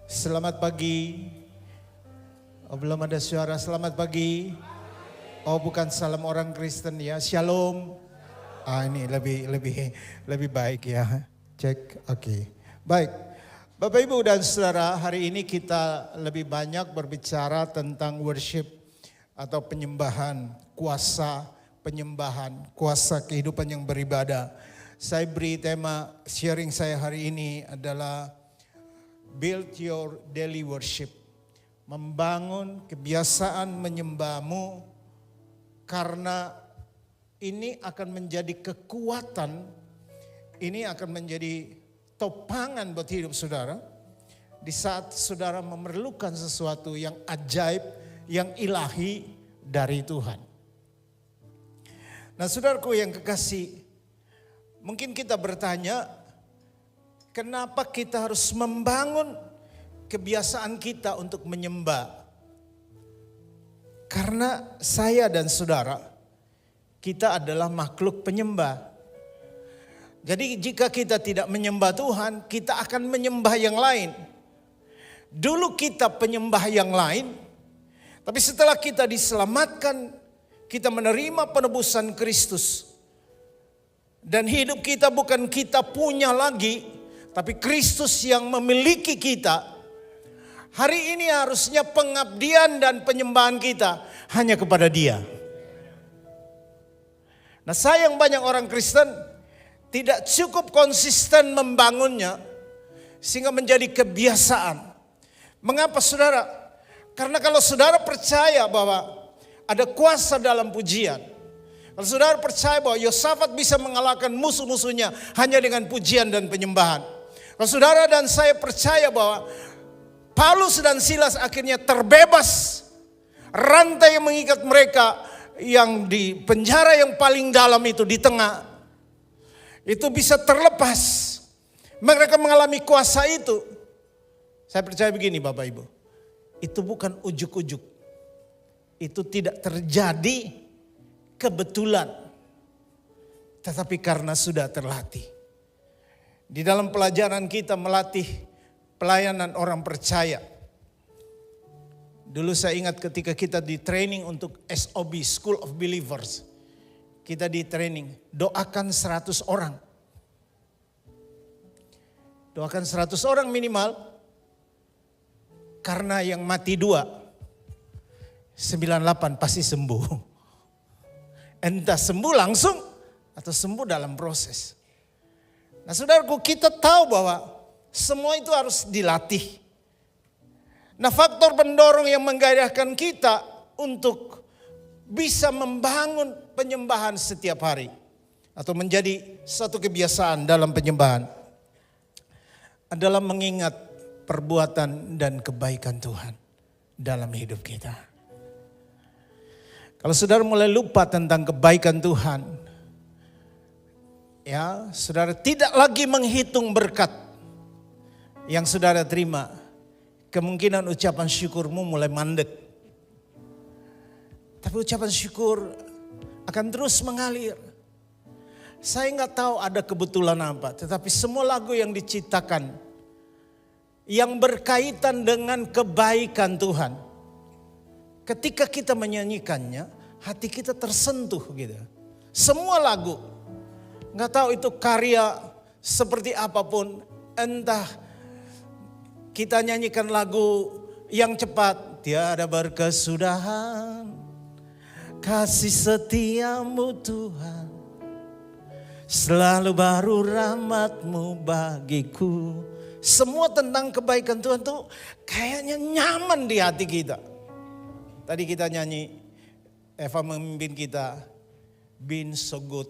Selamat pagi. Oh, belum ada suara selamat pagi. Oh, bukan salam orang Kristen ya. Shalom. Ini lebih baik ya. Cek. Oke. Baik. Bapak Ibu dan Saudara, hari ini kita lebih banyak berbicara tentang worship atau penyembahan, kuasa penyembahan, kuasa kehidupan yang beribadah. Saya beri tema sharing saya hari ini adalah build your daily worship. Membangun kebiasaan menyembahmu karena ini akan menjadi kekuatan, ini akan menjadi topangan buat hidup saudara. Di saat saudara memerlukan sesuatu yang ajaib, yang ilahi dari Tuhan. Nah saudaraku yang kekasih, mungkin kita bertanya, kenapa kita harus membangun kebiasaan kita untuk menyembah? Karena saya dan saudara, kita adalah makhluk penyembah. Jadi jika kita tidak menyembah Tuhan, kita akan menyembah yang lain. Dulu kita penyembah yang lain, tapi setelah kita diselamatkan, kita menerima penebusan Kristus. Dan hidup kita bukan kita punya lagi, tapi Kristus yang memiliki kita. Hari ini harusnya pengabdian dan penyembahan kita hanya kepada Dia. Nah sayang banyak orang Kristen tidak cukup konsisten membangunnya sehingga menjadi kebiasaan. Mengapa saudara? Karena kalau saudara percaya bahwa ada kuasa dalam pujian, kalau saudara percaya bahwa Yosafat bisa mengalahkan musuh-musuhnya hanya dengan pujian dan penyembahan. Kalau saudara dan saya percaya bahwa Paulus dan Silas akhirnya terbebas. Rantai yang mengikat mereka yang di penjara yang paling dalam itu di tengah. Itu bisa terlepas. Mereka mengalami kuasa itu. Saya percaya begini Bapak Ibu. Itu bukan ujuk-ujuk. Itu tidak terjadi kebetulan. Tetapi karena sudah terlatih. Di dalam pelajaran kita melatih pelayanan orang percaya. Dulu saya ingat ketika kita di training untuk SOB, School of Believers. Kita di training, doakan 100 orang. Doakan 100 orang minimal. Karena yang mati 2, 98 pasti sembuh. Entah sembuh langsung atau sembuh dalam proses. Nah saudaraku, kita tahu bahwa semua itu harus dilatih. Nah faktor pendorong yang menggairahkan kita untuk bisa membangun penyembahan setiap hari. Atau menjadi satu kebiasaan dalam penyembahan. Adalah mengingat perbuatan dan kebaikan Tuhan dalam hidup kita. Kalau saudara mulai lupa tentang kebaikan Tuhan, ya, saudara tidak lagi menghitung berkat yang saudara terima. Kemungkinan ucapan syukurmu mulai mandek. Tapi ucapan syukur akan terus mengalir. Saya nggak tahu ada kebetulan apa, tetapi semua lagu yang diciptakan yang berkaitan dengan kebaikan Tuhan, ketika kita menyanyikannya, hati kita tersentuh gitu. Semua lagu. Nggak tahu itu karya seperti apapun, entah kita nyanyikan lagu yang cepat, tiada berkesudahan, kasih setiamu Tuhan, selalu baru rahmatmu bagiku. Semua tentang kebaikan Tuhan tuh kayaknya nyaman di hati kita. Tadi kita nyanyi, Eva memimpin kita, been so good.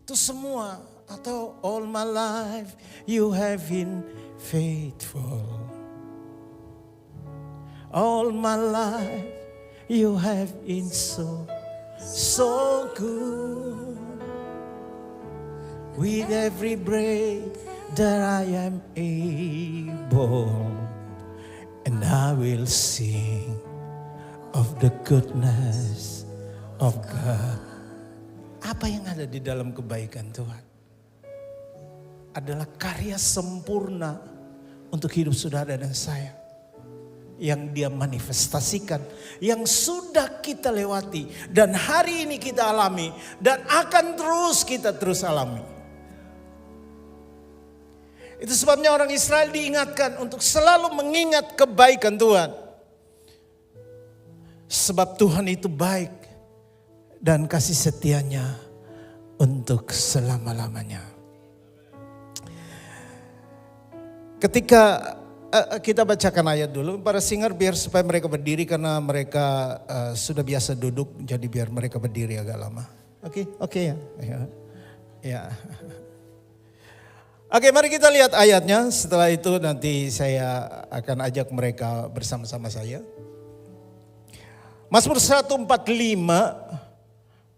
Itu semua, atau all my life you have been faithful. All my life you have been so good. With every breath that I am able, and I will sing of the goodness of God. Apa yang ada di dalam kebaikan Tuhan? Adalah karya sempurna untuk hidup saudara dan saya. Yang dia manifestasikan, yang sudah kita lewati dan hari ini kita alami dan akan kita terus alami. Itu sebabnya orang Israel diingatkan untuk selalu mengingat kebaikan Tuhan. Sebab Tuhan itu baik dan kasih setianya untuk selama-lamanya. Ketika kita bacakan ayat dulu, para singer biar supaya mereka berdiri karena mereka sudah biasa duduk, jadi biar mereka berdiri agak lama. Oke ya. Ya. Oke, mari kita lihat ayatnya. Setelah itu nanti saya akan ajak mereka bersama-sama saya. Mazmur 145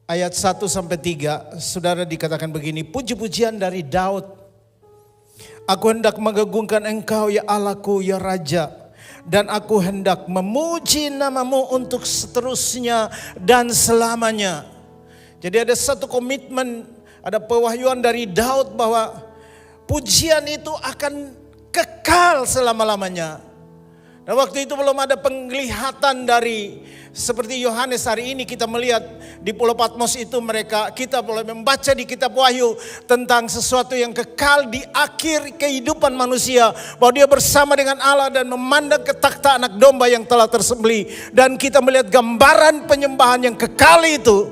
ayat 1 sampai 3, saudara dikatakan begini, puji-pujian dari Daud. Aku hendak mengagungkan Engkau ya Allahku ya Raja, dan aku hendak memuji namamu untuk seterusnya dan selamanya. Jadi ada satu komitmen, ada pewahyuan dari Daud bahwa pujian itu akan kekal selama-lamanya. Dan waktu itu belum ada penglihatan dari seperti Yohanes hari ini kita melihat di Pulau Patmos itu kita boleh membaca di kitab Wahyu tentang sesuatu yang kekal di akhir kehidupan manusia. Bahwa dia bersama dengan Allah dan memandang ke takhta anak domba yang telah tersembelih. Dan kita melihat gambaran penyembahan yang kekal itu.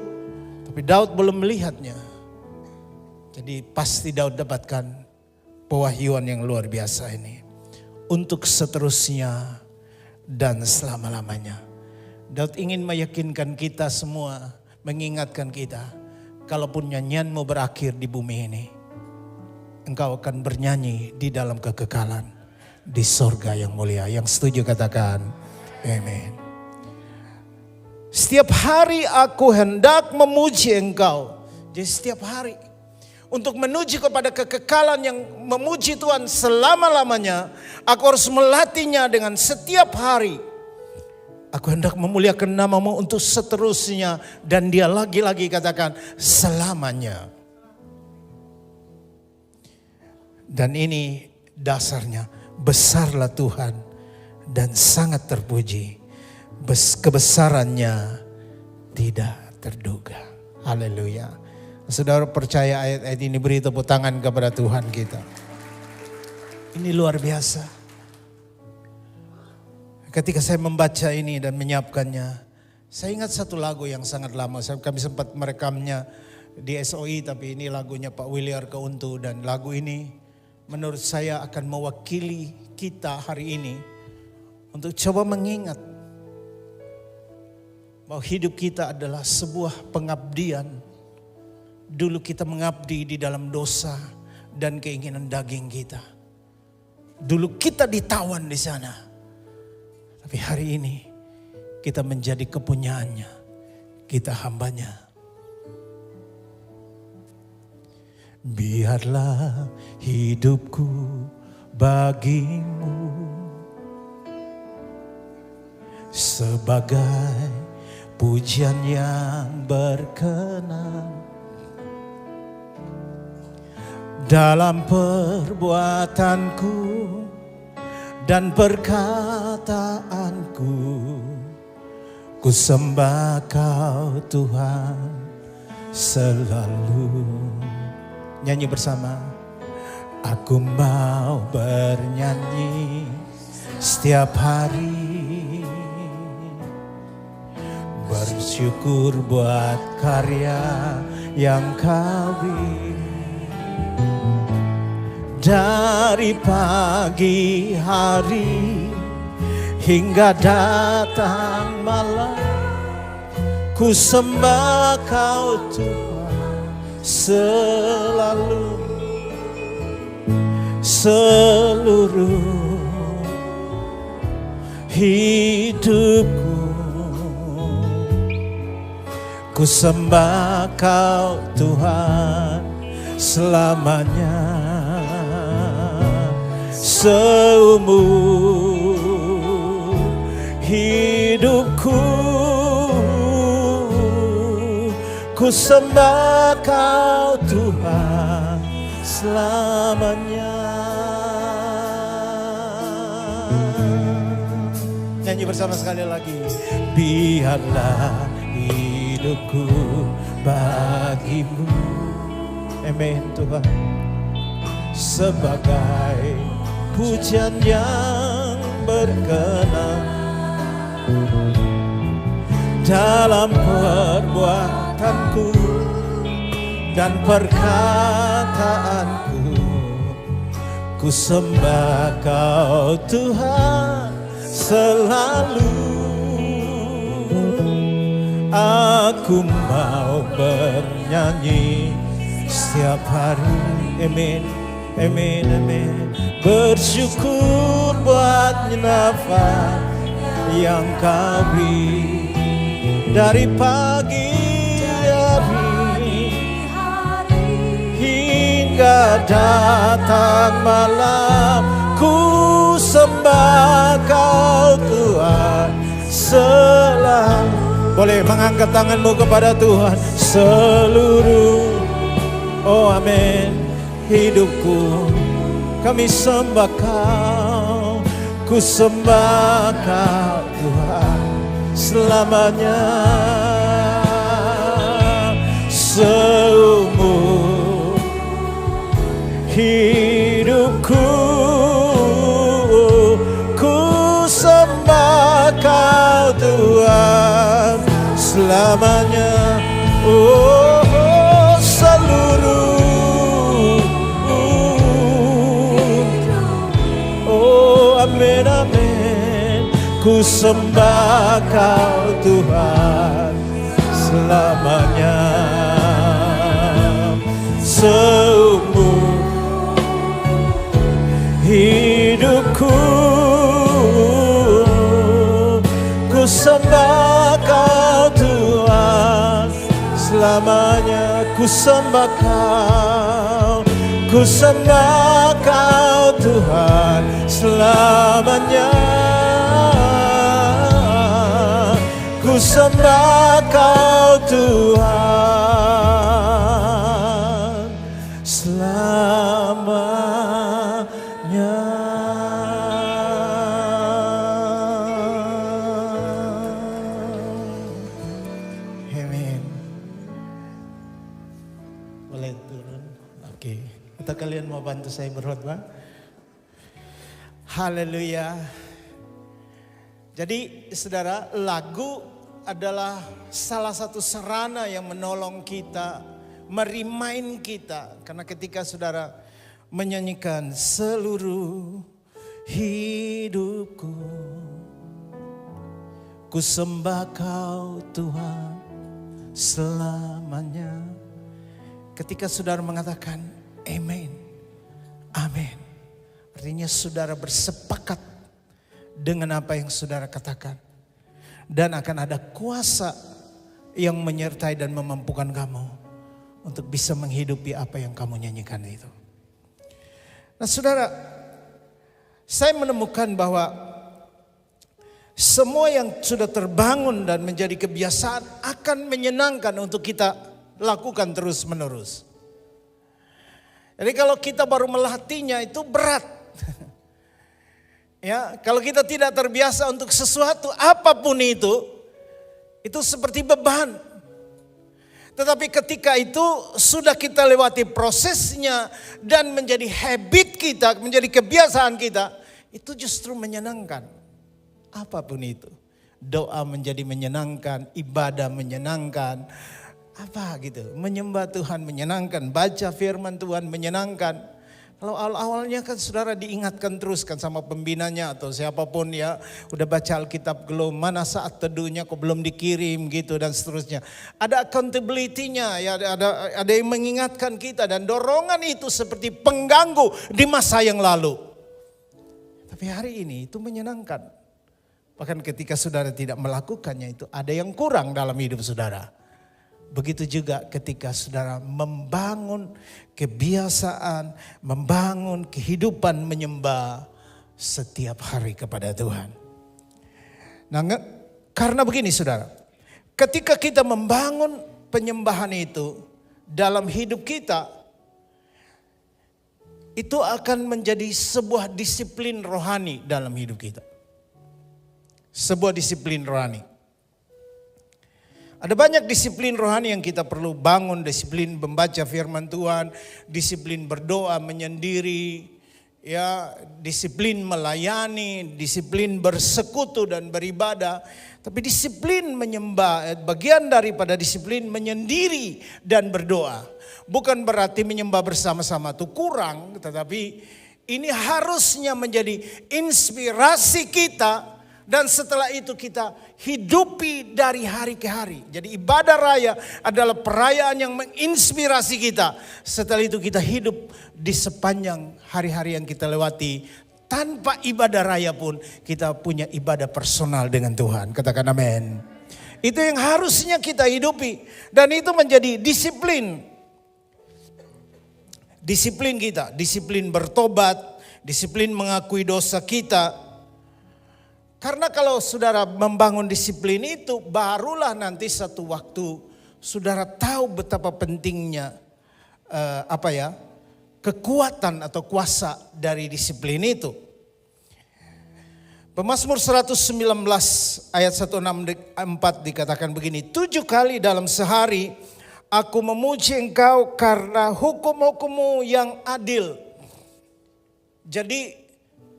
Tapi Daud belum melihatnya. Jadi pasti Daud dapatkan pewahyuan yang luar biasa ini. Untuk seterusnya dan selama-lamanya. Daud ingin meyakinkan kita semua, mengingatkan kita, kalaupun nyanyianmu berakhir di bumi ini, engkau akan bernyanyi di dalam kekekalan, di sorga yang mulia. Yang setuju katakan, amin. Setiap hari aku hendak memuji Engkau. Jadi setiap hari. Untuk menuju kepada kekekalan yang memuji Tuhan selama-lamanya, aku harus melatihnya dengan setiap hari. Aku hendak memuliakan namamu untuk seterusnya. Dan dia lagi-lagi katakan selamanya. Dan ini dasarnya, besarlah Tuhan dan sangat terpuji. Kebesarannya tidak terduga. Haleluya. Saudara percaya ayat-ayat ini, beri tepuk tangan kepada Tuhan kita. Ini luar biasa. Ketika saya membaca ini dan menyiapkannya, saya ingat satu lagu yang sangat lama. Kami sempat merekamnya di SOI, tapi ini lagunya Pak Willy Arkauntu. Dan lagu ini menurut saya akan mewakili kita hari ini untuk coba mengingat bahwa hidup kita adalah sebuah pengabdian. Dulu kita mengabdi di dalam dosa dan keinginan daging kita. Dulu kita ditawan di sana. Tapi hari ini kita menjadi kepunyaannya. Kita hambanya. Biarlah hidupku bagimu sebagai pujian yang berkenan. Dalam perbuatanku dan perkataanku, ku sembah Kau Tuhan selalu. Nyanyi bersama. Aku mau bernyanyi setiap hari, bersyukur buat karya yang Kau beri. Dari pagi hari hingga datang malam, ku sembah Kau Tuhan selalu. Seluruh hidupku, ku sembah Kau Tuhan selamanya. Seumur hidupku, ku sembah Kau Tuhan selamanya. Nyanyi bersama sekali lagi. Biarlah hidupku bagimu. Amin Tuhan. Sebagai pujian yang berkenan dalam perbuatanku dan perkataanku, ku sembah Kau Tuhan selalu. Aku mau bernyanyi setiap hari. Amin, amin, amin. Bersyukur buat nafas yang Kau beri dari pagi hari hingga datang malam. Ku sembah Kau Tuhan selalu. Boleh mengangkat tanganmu kepada Tuhan. Seluruh, oh amin, hidupku kami sembah Kau. Ku sembah Kau Tuhan selamanya. Seumur hidupku ku sembah Kau Tuhan selamanya. Oh, oh seluruh, oh amin, amin. Ku sembah Kau Tuhan selamanya. Seumur hidupku ku sembah Kau Tuhan selamanya. Ku sembah Kau, ku sembah Kau Tuhan selamanya. Ku sembah Kau Tuhan selamanya. Amin. Boleh turun. Oke. Atau kalian mau bantu saya berkhotbah? Haleluya. Jadi saudara, lagu adalah salah satu sarana yang menolong kita, merimain kita. Karena ketika saudara menyanyikan seluruh hidupku, ku sembah Kau Tuhan selamanya. Ketika saudara mengatakan amin, amin, artinya saudara bersepakat dengan apa yang saudara katakan. Dan akan ada kuasa yang menyertai dan memampukan kamu untuk bisa menghidupi apa yang kamu nyanyikan itu. Nah saudara, saya menemukan bahwa semua yang sudah terbangun dan menjadi kebiasaan akan menyenangkan untuk kita lakukan terus menerus. Jadi kalau kita baru melatihnya itu berat. Ya, kalau kita tidak terbiasa untuk sesuatu apapun itu seperti beban. Tetapi ketika itu sudah kita lewati prosesnya dan menjadi habit kita, menjadi kebiasaan kita, itu justru menyenangkan. Apapun itu. Doa menjadi menyenangkan, ibadah menyenangkan, apa gitu. Menyembah Tuhan menyenangkan, baca firman Tuhan menyenangkan. Kalau awal-awalnya kan saudara diingatkan terus kan sama pembinanya atau siapapun ya. Udah baca Alkitab belum, mana saat teduhnya kok belum dikirim gitu dan seterusnya. Ada accountability-nya ya, ada yang mengingatkan kita dan dorongan itu seperti pengganggu di masa yang lalu. Tapi hari ini itu menyenangkan. Bahkan ketika saudara tidak melakukannya itu ada yang kurang dalam hidup saudara. Begitu juga ketika saudara membangun kebiasaan, membangun kehidupan menyembah setiap hari kepada Tuhan. Nah, karena begini saudara, ketika kita membangun penyembahan itu dalam hidup kita, itu akan menjadi sebuah disiplin rohani dalam hidup kita. sebuah disiplin rohani. Ada banyak disiplin rohani yang kita perlu bangun, disiplin membaca firman Tuhan, disiplin berdoa menyendiri, ya, disiplin melayani, disiplin bersekutu dan beribadah. Tapi disiplin menyembah, bagian daripada disiplin menyendiri dan berdoa. Bukan berarti menyembah bersama-sama itu kurang, tetapi ini harusnya menjadi inspirasi kita. Dan setelah itu kita hidupi dari hari ke hari. Jadi ibadah raya adalah perayaan yang menginspirasi kita. Setelah itu kita hidup di sepanjang hari-hari yang kita lewati. Tanpa ibadah raya pun kita punya ibadah personal dengan Tuhan. Katakan amin. Itu yang harusnya kita hidupi. Dan itu menjadi disiplin. Disiplin kita. Disiplin bertobat. Disiplin mengakui dosa kita. Karena kalau saudara membangun disiplin itu, barulah nanti satu waktu saudara tahu betapa pentingnya kekuatan atau kuasa dari disiplin itu. Pemazmur 119 ayat 164 dikatakan begini, 7 kali dalam sehari aku memuji engkau karena hukum-hukum-Mu yang adil. Jadi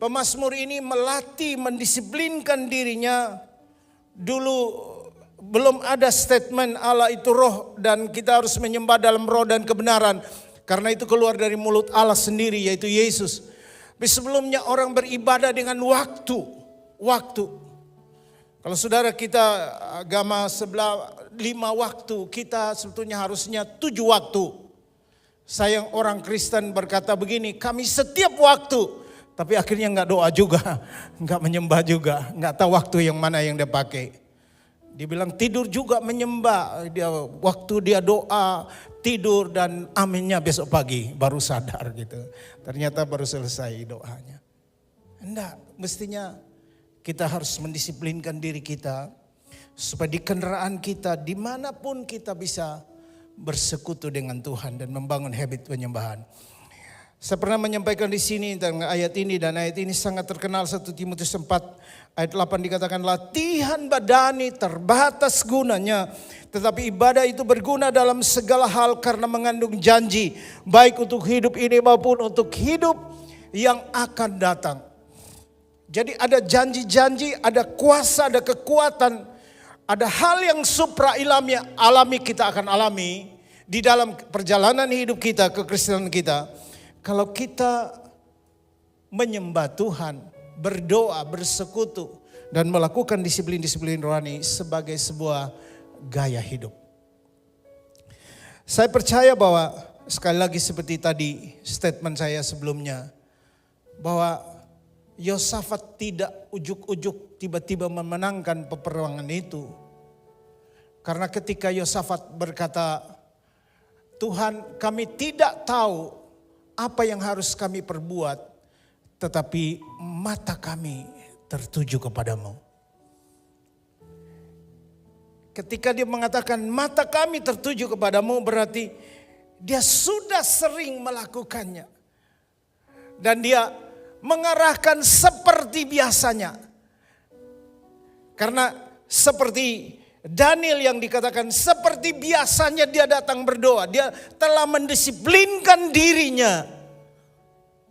pemazmur ini melatih, mendisiplinkan dirinya. Dulu belum ada statement Allah itu roh dan kita harus menyembah dalam roh dan kebenaran. Karena itu keluar dari mulut Allah sendiri, yaitu Yesus. Tapi sebelumnya orang beribadah dengan waktu. Kalau saudara kita agama sebelah 5 waktu, kita sebetulnya harusnya 7 waktu. Sayang orang Kristen berkata begini, kami setiap waktu. Tapi akhirnya enggak doa juga, enggak menyembah juga, enggak tahu waktu yang mana yang dia pakai. Dia bilang tidur juga menyembah, waktu dia doa, tidur dan aminnya besok pagi baru sadar gitu. Ternyata baru selesai doanya. Enggak, mestinya kita harus mendisiplinkan diri kita supaya di kendaraan kita dimanapun kita bisa bersekutu dengan Tuhan dan membangun habit penyembahan. Saya pernah menyampaikan di sini tentang ayat ini dan ayat ini sangat terkenal 1 Timotius 4 ayat 8 dikatakan latihan badani terbatas gunanya tetapi ibadah itu berguna dalam segala hal karena mengandung janji baik untuk hidup ini maupun untuk hidup yang akan datang. Jadi ada janji-janji, ada kuasa, ada kekuatan, ada hal yang supra alami kita akan alami di dalam perjalanan hidup kita, kekristenan kita. Kalau kita menyembah Tuhan, berdoa, bersekutu, dan melakukan disiplin-disiplin rohani sebagai sebuah gaya hidup. Saya percaya bahwa sekali lagi seperti tadi statement saya sebelumnya, bahwa Yosafat tidak ujuk-ujuk tiba-tiba memenangkan peperangan itu. Karena ketika Yosafat berkata, Tuhan kami tidak tahu apa yang harus kami perbuat, tetapi mata kami tertuju kepadamu. Ketika dia mengatakan mata kami tertuju kepadamu, berarti dia sudah sering melakukannya. Dan dia mengarahkan seperti biasanya. Karena seperti Daniel yang dikatakan seperti biasanya dia datang berdoa. Dia telah mendisiplinkan dirinya.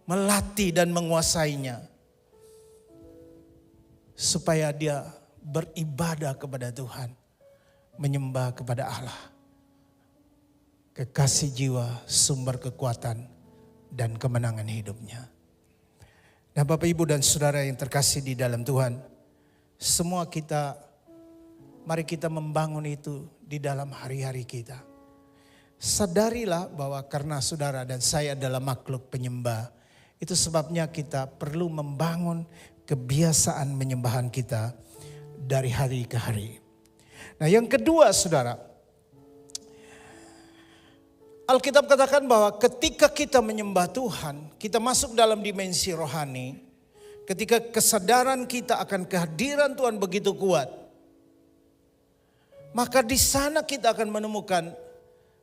Melatih dan menguasainya. Supaya dia beribadah kepada Tuhan. Menyembah kepada Allah. Kekasih jiwa, sumber kekuatan dan kemenangan hidupnya. Nah Bapak Ibu dan Saudara yang terkasih di dalam Tuhan. Semua kita, mari kita membangun itu di dalam hari-hari kita. Sadarilah bahwa karena saudara dan saya adalah makhluk penyembah. Itu sebabnya kita perlu membangun kebiasaan menyembahan kita dari hari ke hari. Nah yang kedua saudara, Alkitab katakan bahwa ketika kita menyembah Tuhan, kita masuk dalam dimensi rohani. Ketika kesadaran kita akan kehadiran Tuhan begitu kuat, maka di sana kita akan menemukan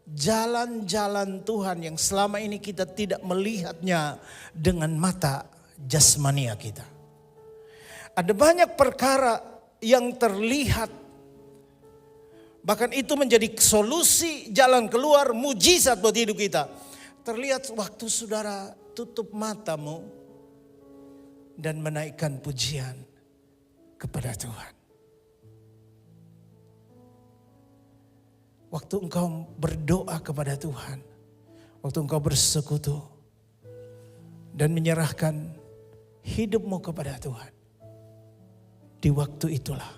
jalan-jalan Tuhan yang selama ini kita tidak melihatnya dengan mata jasmania kita. Ada banyak perkara yang terlihat. Bahkan itu menjadi solusi, jalan keluar, mujizat buat hidup kita. Terlihat waktu saudara tutup matamu dan menaikkan pujian kepada Tuhan. Waktu engkau berdoa kepada Tuhan, waktu engkau bersekutu dan menyerahkan hidupmu kepada Tuhan. Di waktu itulah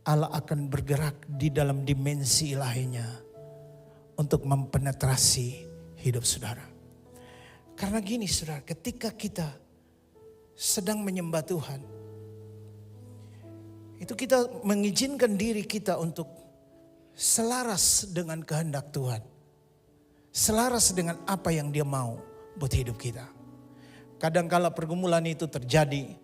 Allah akan bergerak di dalam dimensi ilahinya untuk mempenetrasi hidup saudara. Karena gini saudara, ketika kita sedang menyembah Tuhan, itu kita mengizinkan diri kita untuk selaras dengan kehendak Tuhan. Selaras dengan apa yang Dia mau buat hidup kita. Kadangkala pergumulan itu terjadi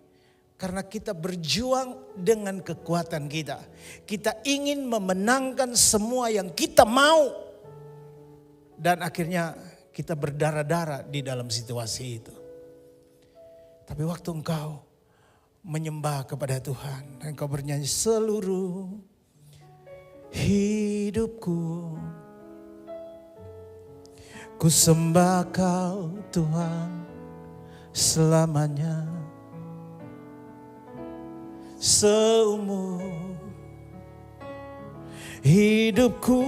karena kita berjuang dengan kekuatan kita. Kita ingin memenangkan semua yang kita mau. Dan akhirnya kita berdarah-darah di dalam situasi itu. Tapi waktu engkau menyembah kepada Tuhan dan engkau bernyanyi, seluruh hidupku ku sembah Kau Tuhan selamanya. Seumur hidupku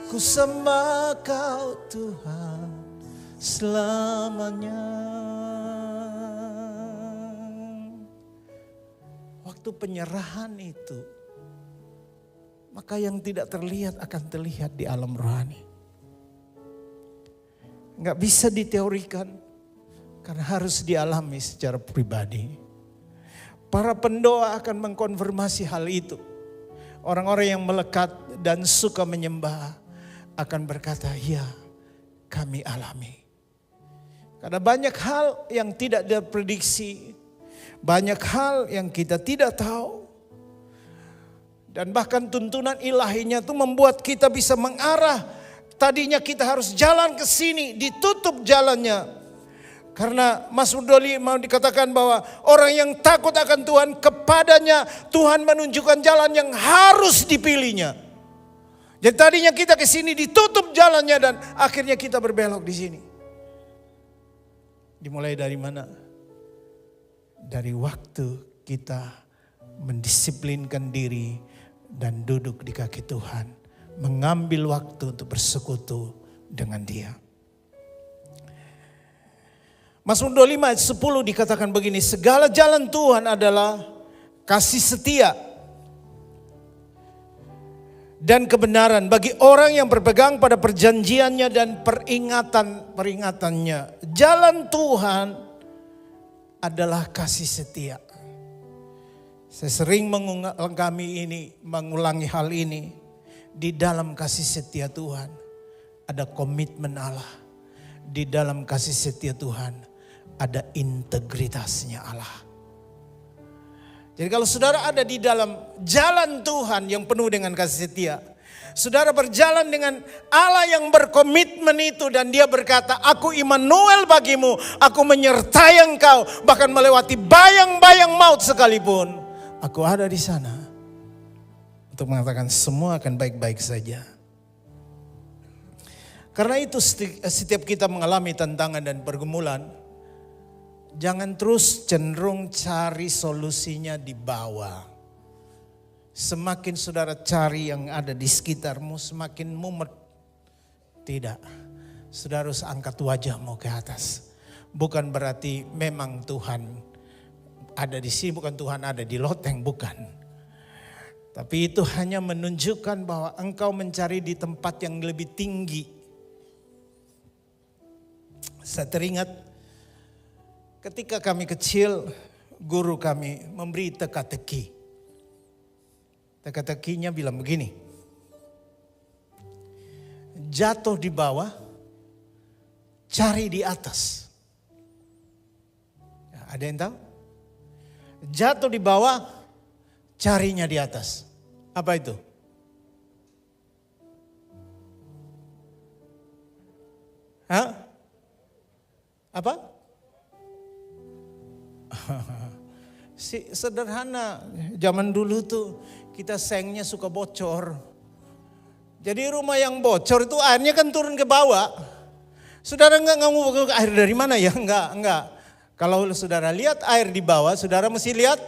ku sembah Kau Tuhan selamanya. Waktu penyerahan itu, maka yang tidak terlihat akan terlihat di alam rohani. Nggak bisa diteorikan, karena harus dialami secara pribadi. Para pendoa akan mengkonfirmasi hal itu. Orang-orang yang melekat dan suka menyembah akan berkata, ya kami alami. Karena banyak hal yang tidak diprediksi, banyak hal yang kita tidak tahu. Dan bahkan tuntunan ilahinya itu membuat kita bisa mengarah. Tadinya kita harus jalan ke sini, ditutup jalannya. Karena Mazmur 25 dikatakan bahwa orang yang takut akan Tuhan, kepadanya Tuhan menunjukkan jalan yang harus dipilihnya. Jadi tadinya kita ke sini ditutup jalannya dan akhirnya kita berbelok di sini. Dimulai dari mana? Dari waktu kita mendisiplinkan diri dan duduk di kaki Tuhan, mengambil waktu untuk bersekutu dengan Dia. Mazmur 25 ayat 10 dikatakan begini, segala jalan Tuhan adalah kasih setia dan kebenaran bagi orang yang berpegang pada perjanjiannya dan peringatannya. Jalan Tuhan adalah kasih setia. Saya sering mengulangi hal ini. Di dalam kasih setia Tuhan ada komitmen Allah. Di dalam kasih setia Tuhan ada integritasnya Allah. Jadi kalau saudara ada di dalam jalan Tuhan yang penuh dengan kasih setia, saudara berjalan dengan Allah yang berkomitmen itu dan Dia berkata, aku Immanuel bagimu, aku menyertai engkau, bahkan melewati bayang-bayang maut sekalipun, aku ada di sana untuk mengatakan semua akan baik-baik saja. Karena itu setiap kita mengalami tantangan dan pergumulan, jangan terus cenderung cari solusinya di bawah. Semakin saudara cari yang ada di sekitarmu, semakin mumet. Tidak, saudara harus angkat wajahmu ke atas. Bukan berarti memang Tuhan ada di sini, bukan Tuhan ada di loteng, bukan. Tapi itu hanya menunjukkan bahwa engkau mencari di tempat yang lebih tinggi. Saya teringat ketika kami kecil, guru kami memberi teka-teki. Teka-tekinya bilang begini, jatuh di bawah, cari di atas. Ada yang tahu? Jatuh di bawah, carinya di atas. Apa itu? Hah? Apa? Sederhana, zaman dulu tuh kita sengnya suka bocor. Jadi rumah yang bocor itu airnya kan turun ke bawah. Saudara enggak ngomong air dari mana ya? Enggak. Kalau saudara lihat air di bawah, saudara mesti lihat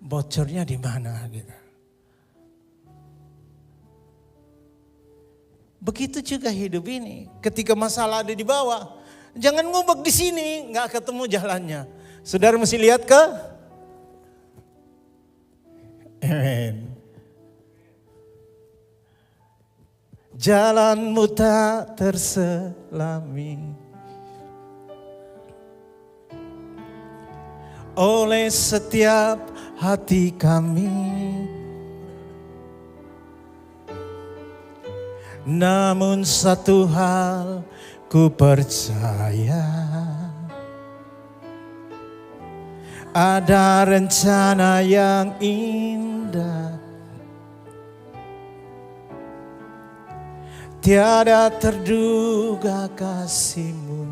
bocornya di mana gitu. Begitu juga hidup ini. Ketika masalah ada di bawah, jangan ngubek di sini, enggak ketemu jalannya. Saudara mesti lihat ke Amen. Jalanmu tak terselami oleh setiap hati kami, namun satu hal ku percaya, ada rencana yang indah, tiada terduga kasih-Mu,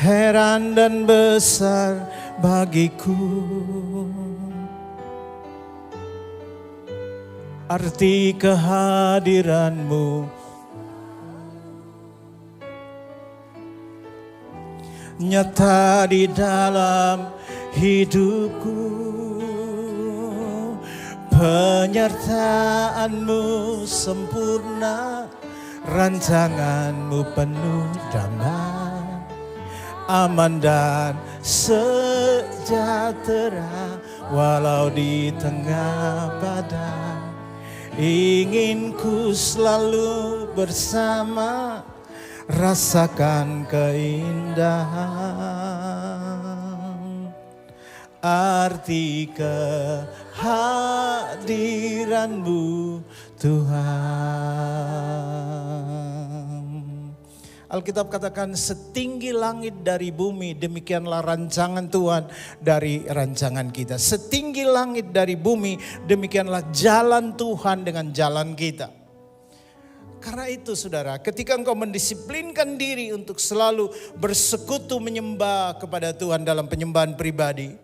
heran dan besar bagiku, arti kehadiran-Mu nyata di dalam hidupku, penyertaan-Mu sempurna, rancangan-Mu penuh damai, aman dan sejahtera, walau di tengah badai, ingin ku selalu bersama, rasakan keindahan arti kehadiran-Mu Tuhan. Alkitab katakan setinggi langit dari bumi, demikianlah rancangan Tuhan dari rancangan kita. Setinggi langit dari bumi, demikianlah jalan Tuhan dengan jalan kita. Karena itu saudara, ketika engkau mendisiplinkan diri untuk selalu bersekutu menyembah kepada Tuhan dalam penyembahan pribadi,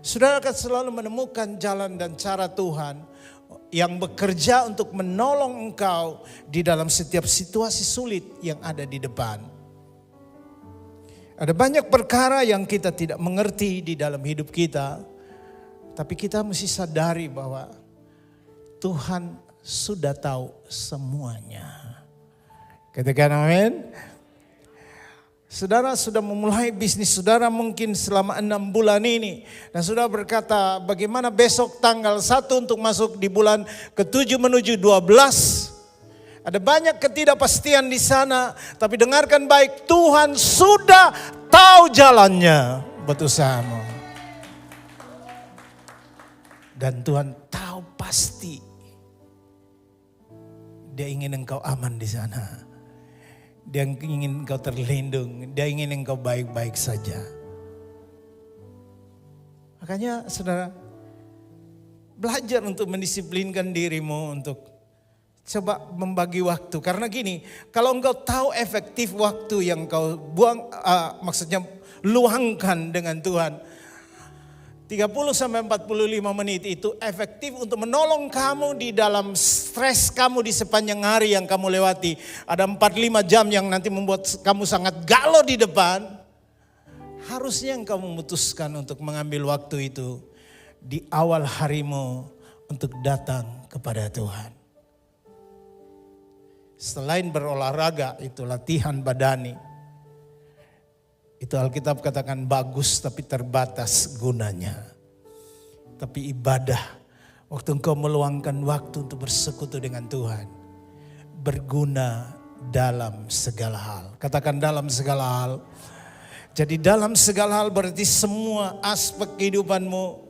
saudara akan selalu menemukan jalan dan cara Tuhan yang bekerja untuk menolong engkau di dalam setiap situasi sulit yang ada di depan. Ada banyak perkara yang kita tidak mengerti di dalam hidup kita, tapi kita mesti sadari bahwa Tuhan sudah tahu semuanya. Katakan amin. Saudara sudah memulai bisnis saudara mungkin selama 6 bulan ini. Dan saudara berkata bagaimana besok tanggal 1 untuk masuk di bulan ke-7 menuju 12. Ada banyak ketidakpastian di sana. Tapi dengarkan baik, Tuhan sudah tahu jalannya buat usahamu. Dan Tuhan tahu pasti Dia ingin engkau aman di sana. Dia ingin engkau terlindung. Dia ingin engkau baik-baik saja. Makanya saudara, belajar untuk mendisiplinkan dirimu untuk coba membagi waktu. Karena gini, kalau engkau tahu efektif waktu yang engkau buang, maksudnya luangkan dengan Tuhan, 30-45 menit itu efektif untuk menolong kamu di dalam stres kamu di sepanjang hari yang kamu lewati. Ada 4-5 jam yang nanti membuat kamu sangat galau di depan. Harusnya engkau memutuskan untuk mengambil waktu itu di awal harimu untuk datang kepada Tuhan. Selain berolahraga, itu latihan badani. Itu Alkitab katakan bagus tapi terbatas gunanya. Tapi ibadah, waktu engkau meluangkan waktu untuk bersekutu dengan Tuhan, berguna dalam segala hal. Katakan dalam segala hal. Jadi dalam segala hal berarti semua aspek kehidupanmu.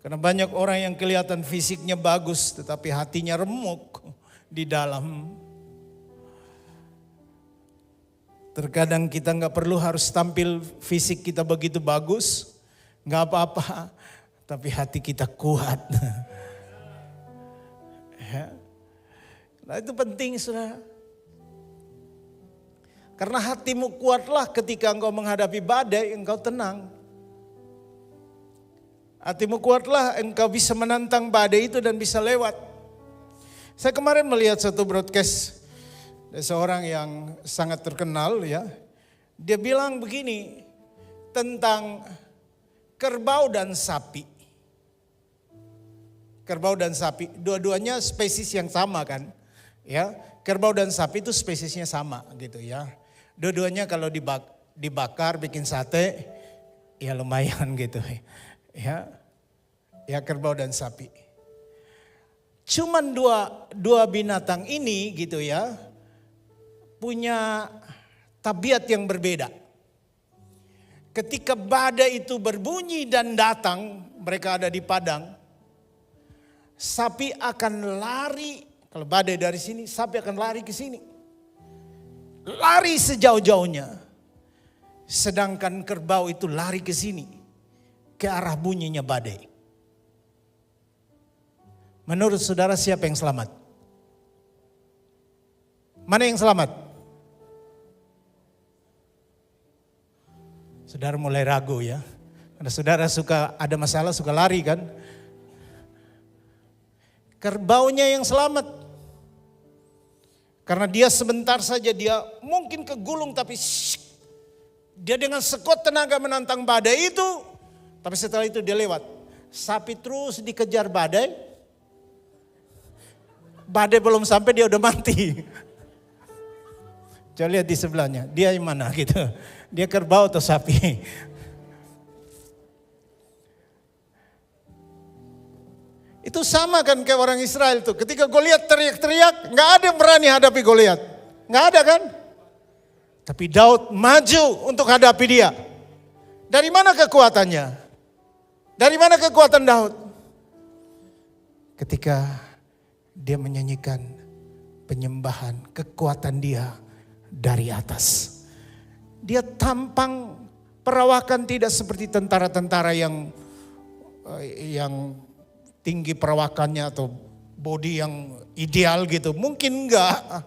Karena banyak orang yang kelihatan fisiknya bagus tetapi hatinya remuk di dalam. Terkadang kita nggak perlu harus tampil fisik kita begitu bagus, nggak apa-apa, tapi hati kita kuat. Ya. Nah itu penting saudara. Karena hatimu kuatlah ketika engkau menghadapi badai, engkau tenang. Hatimu kuatlah, engkau bisa menantang badai itu dan bisa lewat. Saya kemarin melihat satu broadcast dari seorang yang sangat terkenal ya. Dia bilang begini tentang kerbau dan sapi. Kerbau dan sapi, dua-duanya spesies yang sama kan. Ya, kerbau dan sapi itu spesiesnya sama gitu ya. Dua-duanya kalau dibakar bikin sate ya lumayan gitu. Ya kerbau dan sapi. Cuman dua binatang ini gitu ya punya tabiat yang berbeda. Ketika badai itu berbunyi dan datang, mereka ada di padang. Sapi akan lari, kalau badai dari sini, sapi akan lari ke sini. Lari sejauh-jauhnya. Sedangkan kerbau itu lari ke sini, ke arah bunyinya badai. Menurut saudara siapa yang selamat? Mana yang selamat? Saudara mulai ragu ya. Karena saudara suka ada masalah, suka lari kan. Kerbaunya yang selamat. Karena dia sebentar saja dia mungkin kegulung tapi dia dengan sekuat tenaga menantang badai itu. Tapi setelah itu dia lewat. Sapi terus dikejar badai. Badai belum sampai dia udah mati. Coba lihat di sebelahnya, dia yang mana gitu. Dia kerbau atau sapi? Itu sama kan kayak orang Israel tuh. Ketika Goliat teriak-teriak, nggak ada yang berani hadapi Goliat. Nggak ada kan? Tapi Daud maju untuk hadapi dia. Dari mana kekuatannya? Dari mana kekuatan Daud? Ketika dia menyanyikan penyembahan, kekuatan dia dari atas. Dia tampang perawakan tidak seperti tentara-tentara yang tinggi perawakannya atau body yang ideal gitu. Mungkin enggak.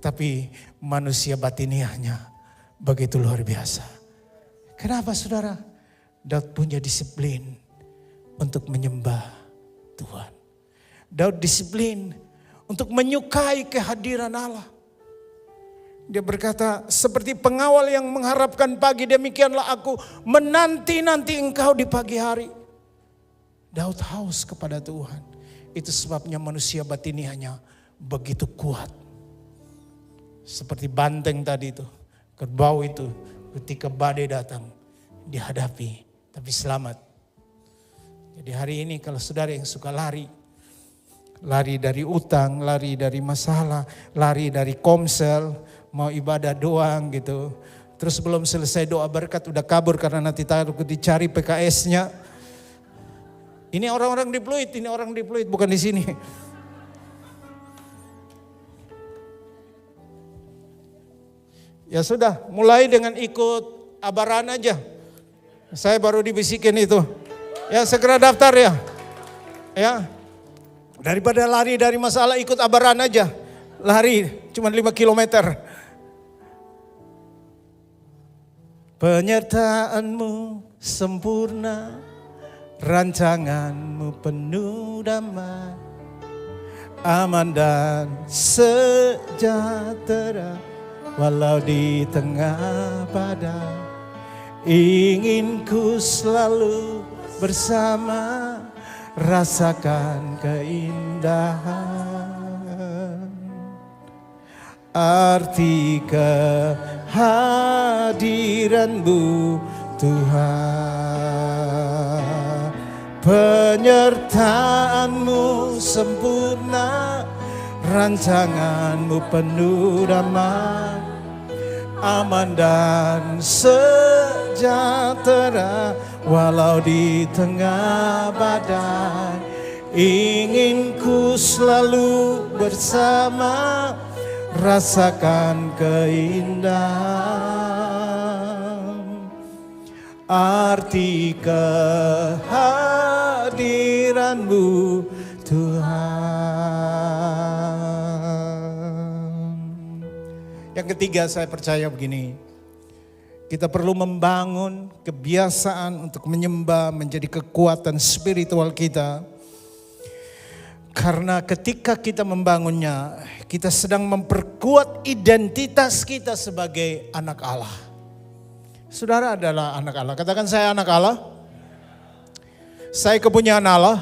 Tapi manusia batiniahnya begitu luar biasa. Kenapa saudara? Daud punya disiplin untuk menyembah Tuhan. Daud disiplin untuk menyukai kehadiran Allah. Dia berkata, seperti pengawal yang mengharapkan pagi, demikianlah aku menanti-nanti engkau di pagi hari. Daud haus kepada Tuhan. Itu sebabnya manusia batiniahnya begitu kuat. Seperti banteng tadi itu, kerbau itu ketika badai datang dihadapi tapi selamat. Jadi hari ini kalau saudara yang suka lari dari utang, lari dari masalah, lari dari komsel, mau ibadah doang gitu. Terus belum selesai doa berkat udah kabur karena nanti takut dicari PKS-nya. Ini orang-orang di Pluit, bukan di sini. Ya sudah, mulai dengan ikut abaran aja. Saya baru dibisikin itu. Ya segera daftar ya. Ya. Daripada lari dari masalah ikut abaran aja. Lari cuma 5 kilometer. Penyertaanmu sempurna, rancanganmu penuh damai, aman dan sejahtera, walau di tengah badai. Ingin ku selalu bersama, rasakan keindahan, arti kehadiran-Mu Tuhan. Penyertaan-Mu sempurna, rancangan-Mu penuh damai, aman dan sejahtera, walau di tengah badai. Ingin ku selalu bersama, rasakan keindahan, arti kehadiran-Mu Tuhan. Yang ketiga saya percaya begini. Kita perlu membangun kebiasaan untuk menyembah menjadi kekuatan spiritual kita. Karena ketika kita membangunnya, kita sedang memperkuat identitas kita sebagai anak Allah. Saudara adalah anak Allah. Katakan saya anak Allah. Saya kepunyaan Allah.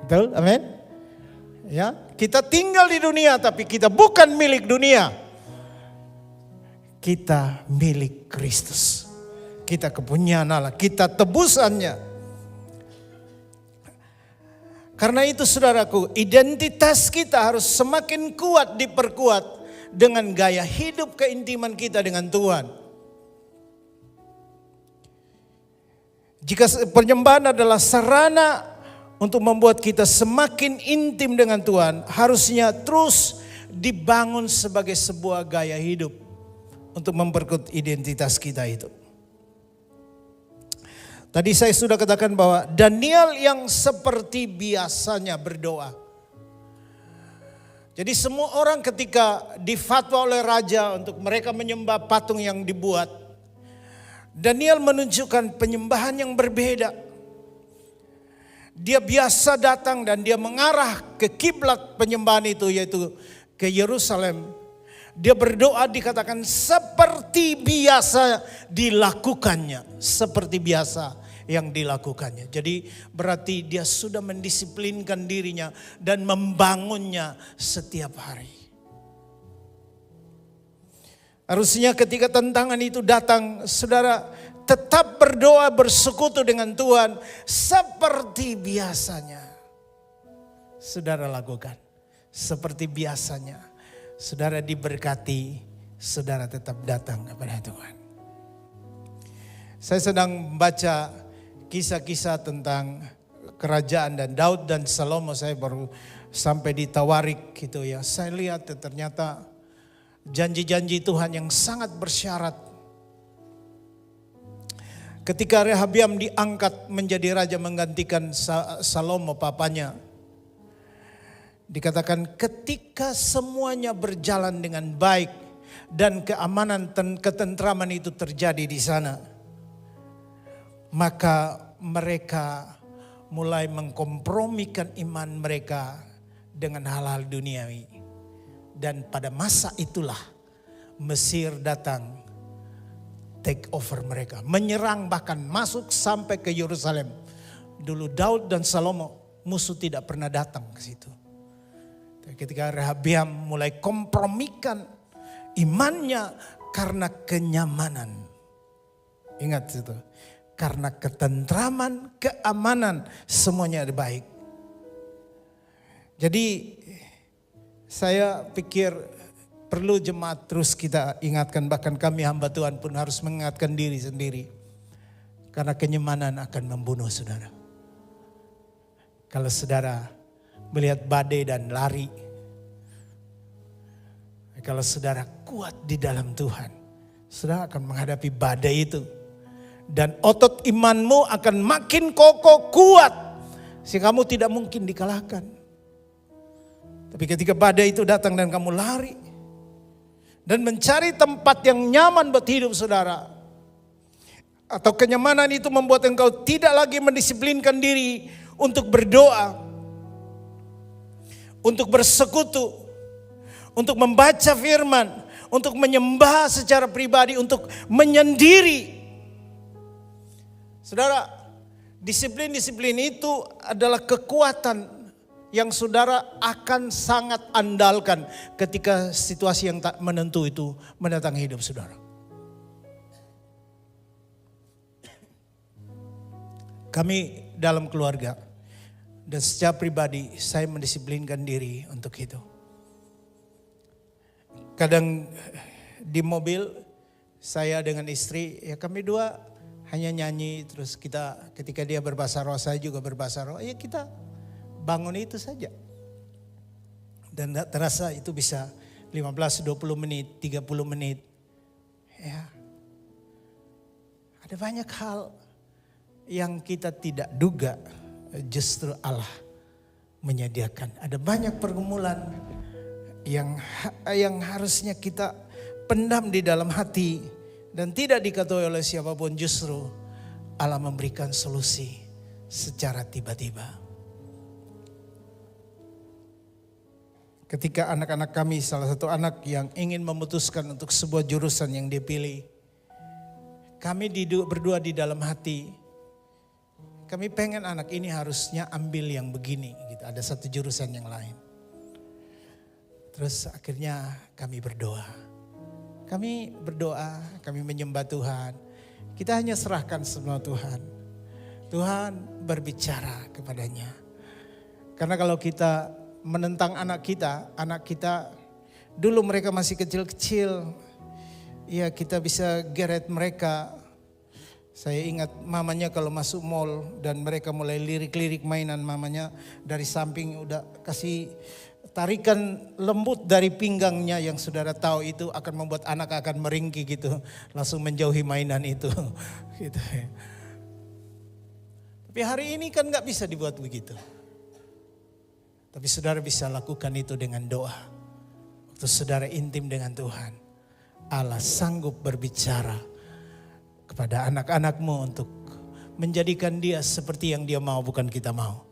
Betul? Amin. Ya, kita tinggal di dunia tapi kita bukan milik dunia. Kita milik Kristus. Kita kepunyaan Allah, kita tebusannya. Karena itu saudaraku, identitas kita harus semakin kuat diperkuat dengan gaya hidup keintiman kita dengan Tuhan. Jika penyembahan adalah sarana untuk membuat kita semakin intim dengan Tuhan, harusnya terus dibangun sebagai sebuah gaya hidup untuk memperkuat identitas kita itu. Tadi saya sudah katakan bahwa Daniel yang seperti biasanya berdoa. Jadi semua orang ketika difatwa oleh raja untuk mereka menyembah patung yang dibuat, Daniel menunjukkan penyembahan yang berbeda. Dia biasa datang dan dia mengarah ke kiblat penyembahan itu, yaitu ke Yerusalem. Dia berdoa dikatakan seperti biasa dilakukannya. Seperti biasa yang dilakukannya. Jadi berarti dia sudah mendisiplinkan dirinya dan membangunnya setiap hari. Harusnya ketika tantangan itu datang, saudara tetap berdoa bersekutu dengan Tuhan seperti biasanya. Saudara lakukan seperti biasanya. Saudara diberkati, saudara tetap datang kepada Tuhan. Saya sedang membaca kisah-kisah tentang kerajaan dan Daud dan Salomo. Saya baru sampai di Tawarik gitu ya. Saya lihat ternyata janji-janji Tuhan yang sangat bersyarat. Ketika Rehabiam diangkat menjadi raja menggantikan Salomo papanya, dikatakan ketika semuanya berjalan dengan baik dan keamanan dan ketentraman itu terjadi di sana, maka mereka mulai mengkompromikan iman mereka dengan hal-hal duniawi. Dan pada masa itulah Mesir datang take over mereka, menyerang bahkan masuk sampai ke Yerusalem. Dulu Daud dan Salomo musuh tidak pernah datang ke situ. Ketika Rehabiam mulai kompromikan imannya karena kenyamanan. Ingat itu. Karena ketentraman, keamanan, semuanya ada baik. Jadi saya pikir perlu jemaat terus kita ingatkan. Bahkan kami hamba Tuhan pun harus mengingatkan diri sendiri. Karena kenyamanan akan membunuh saudara. Kalau saudara melihat badai dan lari. Kalau saudara kuat di dalam Tuhan, saudara akan menghadapi badai itu. Dan otot imanmu akan makin kokoh kuat. Sehingga kamu tidak mungkin dikalahkan. Tapi ketika badai itu datang dan kamu lari. Dan mencari tempat yang nyaman buat hidup saudara. Atau kenyamanan itu membuat engkau tidak lagi mendisiplinkan diri untuk berdoa. Untuk bersekutu, untuk membaca firman, untuk menyembah secara pribadi, untuk menyendiri. Saudara, disiplin-disiplin itu adalah kekuatan yang saudara akan sangat andalkan ketika situasi yang tak menentu itu mendatangi hidup saudara. Kami dalam keluarga dan secara pribadi saya mendisiplinkan diri untuk itu. Kadang di mobil saya dengan istri, ya kami dua hanya nyanyi, terus kita ketika dia berbahasa roh, saya juga berbahasa roh, ya kita bangun itu saja. Dan terasa itu bisa 15, 20 menit, 30 menit. Ya. Ada banyak hal yang kita tidak duga. Justru Allah menyediakan. Ada banyak pergumulan yang harusnya kita pendam di dalam hati dan tidak diketahui oleh siapapun, justru Allah memberikan solusi secara tiba-tiba. Ketika anak-anak kami, salah satu anak yang ingin memutuskan untuk sebuah jurusan yang dia pilih, kami berdua di dalam hati, kami pengen anak ini harusnya ambil yang begini, gitu. Ada satu jurusan yang lain. Terus akhirnya kami berdoa. Kami menyembah Tuhan. Kita hanya serahkan semua Tuhan. Tuhan berbicara kepadanya. Karena kalau kita menentang anak kita dulu mereka masih kecil-kecil, ya kita bisa geret mereka. Saya ingat mamanya kalau masuk mall dan mereka mulai lirik-lirik mainan, mamanya dari samping udah kasih tarikan lembut dari pinggangnya yang saudara tahu itu akan membuat anak akan meringki gitu, langsung menjauhi mainan itu. Gitu. Tapi hari ini kan gak bisa dibuat begitu. Tapi saudara bisa lakukan itu dengan doa. Waktu saudara intim dengan Tuhan, Allah sanggup berbicara kepada anak-anakmu untuk menjadikan dia seperti yang dia mau, bukan kita mau.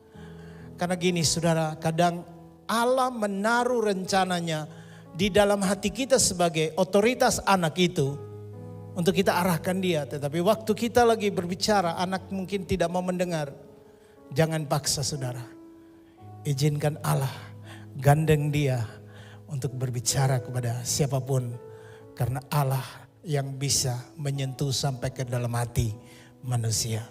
Karena gini saudara, kadang Allah menaruh rencananya di dalam hati kita sebagai otoritas anak itu untuk kita arahkan dia. Tetapi waktu kita lagi berbicara, anak mungkin tidak mau mendengar. Jangan paksa saudara. Izinkan Allah gandeng dia untuk berbicara kepada siapapun. Karena Allah yang bisa menyentuh sampai ke dalam hati manusia.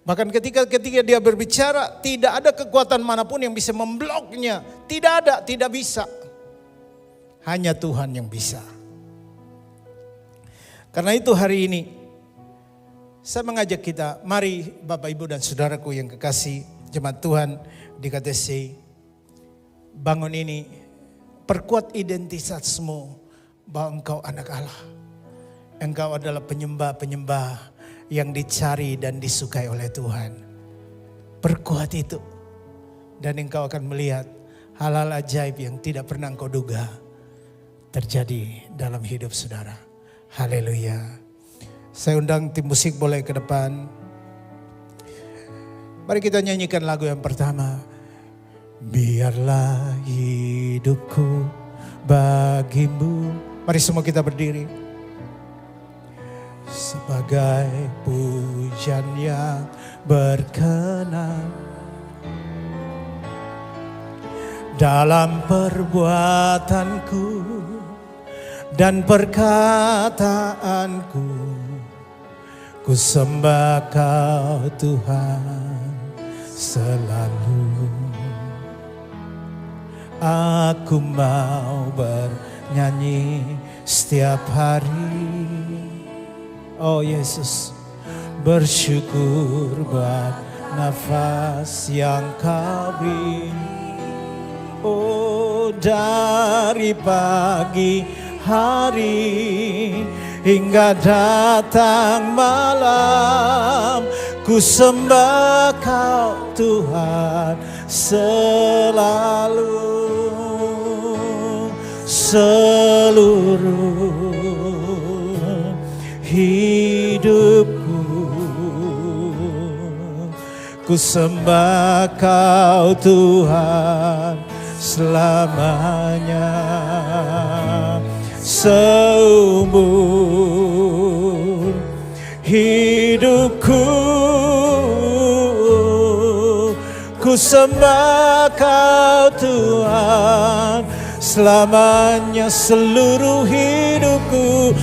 Bahkan ketika dia berbicara, tidak ada kekuatan manapun yang bisa membloknya. Tidak ada, tidak bisa. Hanya Tuhan yang bisa. Karena itu hari ini, saya mengajak kita, mari Bapak Ibu dan Saudaraku yang kekasih jemaat Tuhan di KTC, bangun ini, perkuat identitasmu bahwa engkau anak Allah. Engkau adalah penyembah-penyembah yang dicari dan disukai oleh Tuhan. Perkuat itu. Dan engkau akan melihat hal-hal ajaib yang tidak pernah engkau duga terjadi dalam hidup saudara. Haleluya. Saya undang tim musik boleh ke depan. Mari kita nyanyikan lagu yang pertama. Biarlah hidupku bagimu. Mari semua kita berdiri. Sebagai pujian yang berkenan dalam perbuatanku dan perkataanku, ku sembah Kau Tuhan selalu. Aku mau bernyanyi setiap hari. Oh Yesus, bersyukur buat nafas yang Kau beri. Oh dari pagi hari hingga datang malam, ku sembah Kau Tuhan selalu. Seluruh hidupku ku sembah Kau Tuhan selamanya. Seumur hidupku ku sembah Kau Tuhan selamanya. Seluruh hidupku,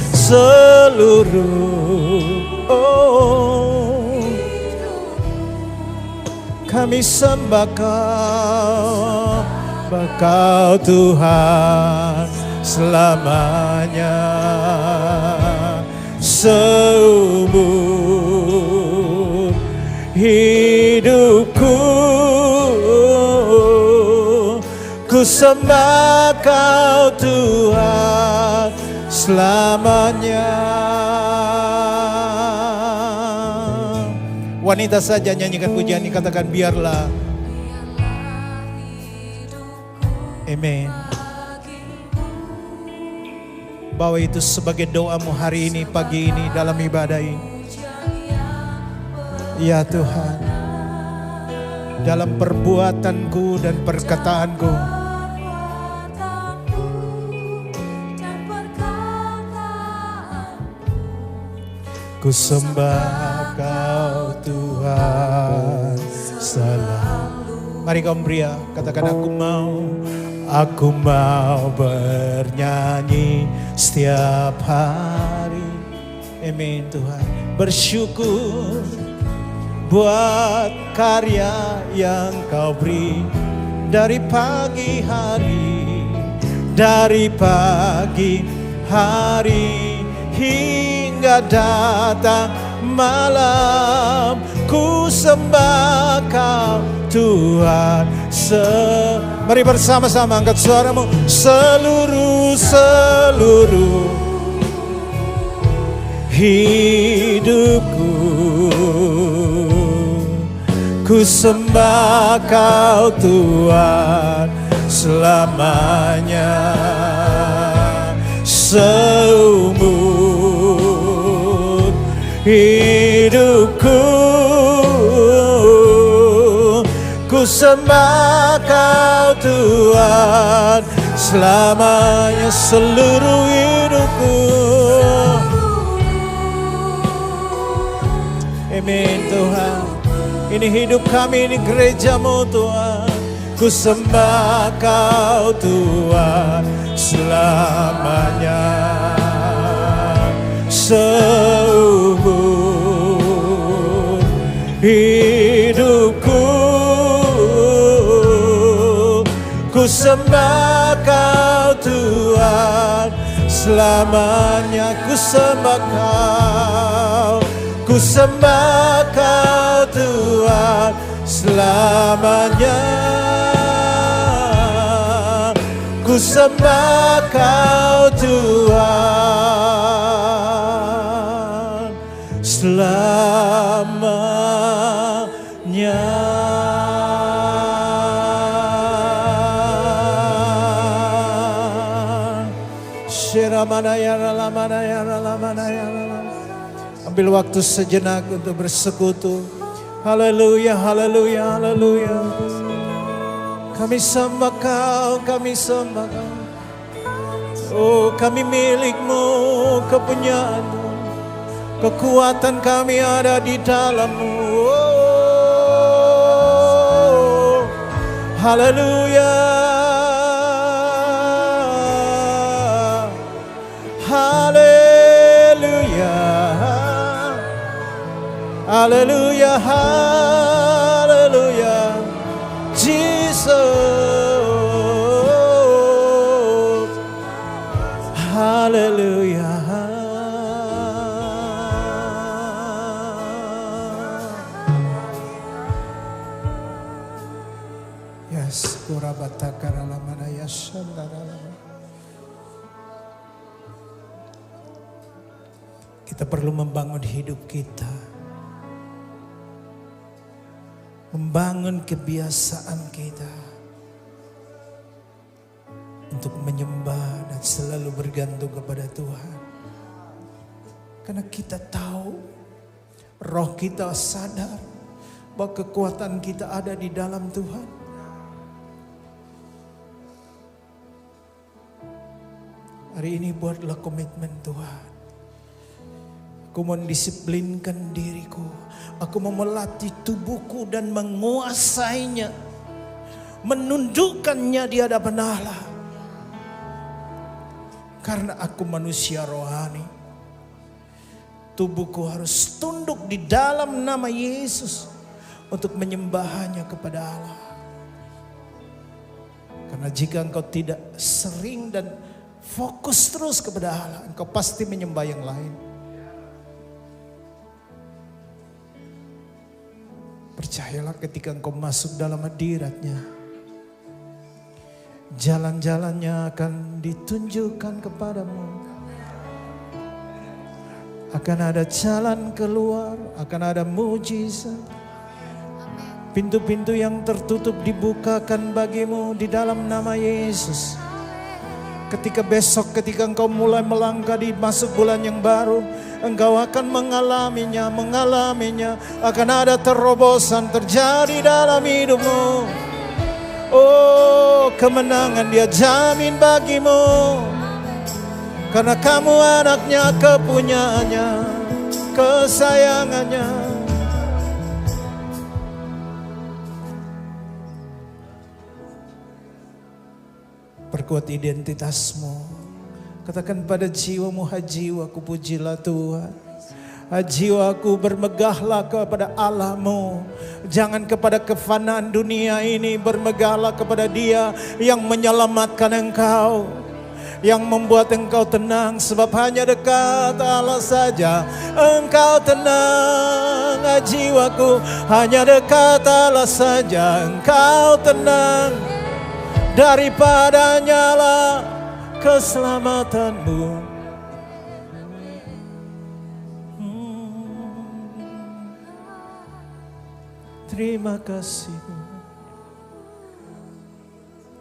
kami sembah Kau Tuhan selamanya. Seumur hidupku ku sembah Kau Tuhan selamanya. Wanita saja nyanyikan pujian ini, katakan biarlah. Amen. Bawa itu sebagai doamu hari ini, pagi ini, dalam ibadah ini. Ya Tuhan, dalam perbuatanku dan perkataanku, ku sembah Kau Tuhan selalu. Mari kaum pria, katakan aku mau bernyanyi setiap hari. Amin Tuhan. Bersyukur buat karya yang Kau beri dari pagi hari hingga datang malam. Ku sembah Kau Tuhan. Mari bersama-sama angkat suaramu. Seluruh hidupku, ku sembah Kau Tuhan selamanya. Seumur hidupku, ku sembah Kau Tuhan selamanya. Seluruh hidupku. Amin Tuhan. Ini hidup kami, ini gereja-Mu Tuhan. Ku sembah Kau Tuhan selamanya. Seumur hidupku, ku sembah Kau Tuhan selamanya. Ku sembah Kau, ku sembah Kau Tuhan selamanya. Ku sembah Kau Tuhan selamanya. Ambil waktu sejenak untuk bersekutu. Haleluya, haleluya, haleluya. Kami sembah Kau, kami sembah Kau. Oh, kami milik-Mu, kepunyaan-Mu. Kekuatan kami ada di dalam-Mu. Oh, haleluya. Haleluya. Haleluya, haleluya. Jesus, haleluya. Yes, kurabatakaralamana yashandaralama. Kita perlu membangun hidup kita, membangun kebiasaan kita untuk menyembah dan selalu bergantung kepada Tuhan. Karena kita tahu, roh kita sadar bahwa kekuatan kita ada di dalam Tuhan. Hari ini buatlah komitmen Tuhan. Aku mendisiplinkan diriku. Aku mau melatih tubuhku dan menguasainya. Menundukkannya di hadapan Allah. Karena aku manusia rohani. Tubuhku harus tunduk di dalam nama Yesus. Untuk menyembahnya kepada Allah. Karena jika engkau tidak sering dan fokus terus kepada Allah, engkau pasti menyembah yang lain. Percayalah, ketika engkau masuk dalam hadirat-Nya, jalan-jalannya akan ditunjukkan kepadamu. Akan ada jalan keluar, akan ada mujizat. Pintu-pintu yang tertutup dibukakan bagimu di dalam nama Yesus. Ketika besok, ketika engkau mulai melangkah di masuk bulan yang baru, engkau akan mengalaminya. Akan ada terobosan terjadi dalam hidupmu. Oh, kemenangan Dia jamin bagimu. Karena kamu anaknya, kepunyaannya, kesayangannya. Perkuat identitasmu. Katakan pada jiwamu, jiwaku pujilah Tuhan. Jiwaku bermegahlah kepada Allahmu. Jangan kepada kefanaan dunia ini, bermegahlah kepada Dia yang menyelamatkan engkau, yang membuat engkau tenang. Sebab hanya dekat Allah saja engkau tenang. Jiwaku, hanya dekat Allah saja engkau tenang. Daripadanya lah keselamatanmu. Terima kasih.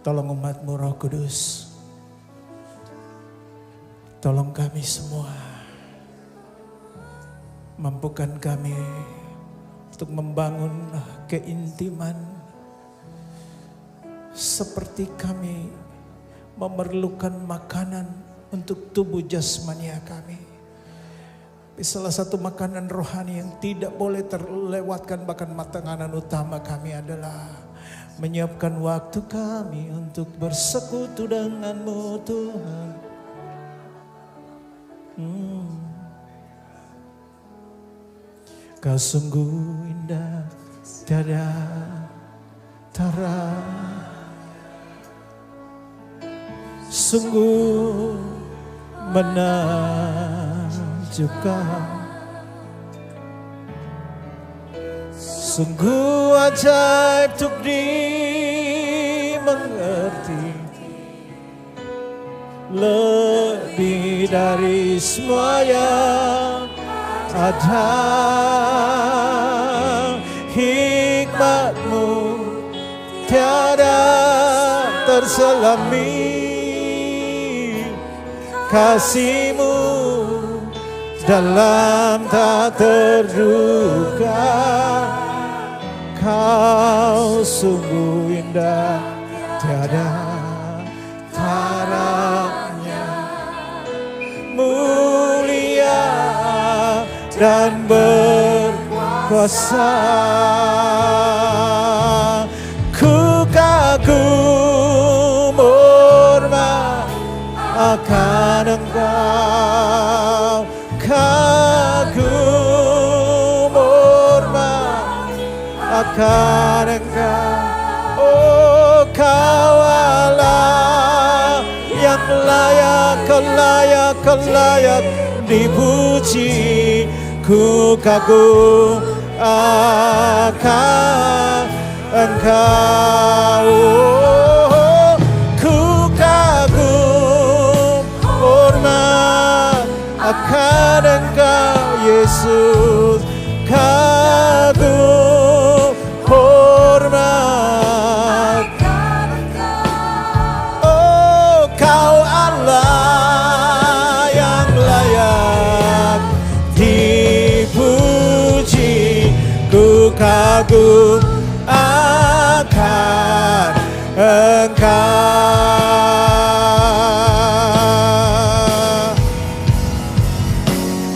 Tolong umat-Mu Roh Kudus. Tolong kami semua. Mampukan kami untuk membangun keintiman. Seperti kami memerlukan makanan untuk tubuh jasmania kami. Tapi salah satu makanan rohani yang tidak boleh terlewatkan, bahkan makanan utama kami adalah menyiapkan waktu kami untuk bersekutu dengan-Mu Tuhan. Kau sungguh indah, tiada tara. Sungguh menakjubkan, sungguh ajaib untuk dimengerti, lebih dari semua yang ada. Hikmat-Mu tiada terselami, kasih-Mu dalam tak terduga. Kau sungguh indah, tiada taranya, mulia dan berkuasa. Ku kagum hormat akan Engkau, kagum hormat akan Engkau. Oh, Kau Allah yang layak, layak dipuji. Ku kagum akan Engkau. Ku kagum hormat akan Engkau Yesus. Kagum hormat. Oh, Kau Allah yang layak dipuji. Ku kagum akan Engkau.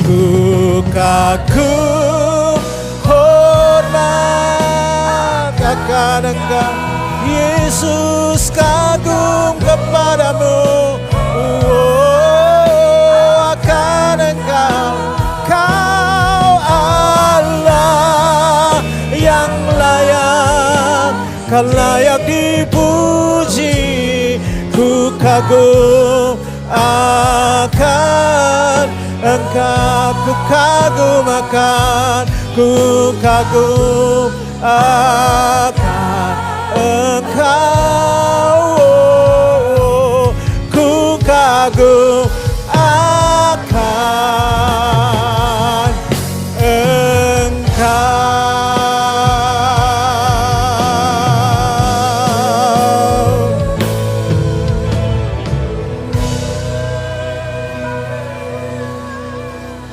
Ku kagum hormat akan Engkau Yesus, kagum kepadamu. Oh, akan Engkau, Kau Allah yang layak, kan layak dipuji. Ku kagum akan Engkau, ku kagum akan, ku kagum akan Engkau. Ku kagum akan Engkau.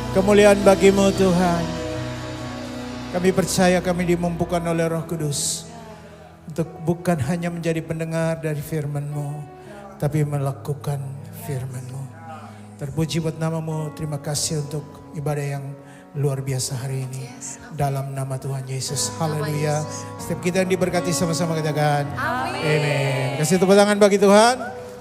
Kemuliaan bagimu Tuhan. Kami percaya kami dimampukan oleh Roh Kudus untuk bukan hanya menjadi pendengar dari firman-Mu, tapi melakukan firman-Mu. Terpuji buat nama-Mu, terima kasih untuk ibadah yang luar biasa hari ini. Dalam nama Tuhan Yesus, haleluya. Setiap kita yang diberkati sama-sama katakan amin. Kasih tepuk tangan bagi Tuhan.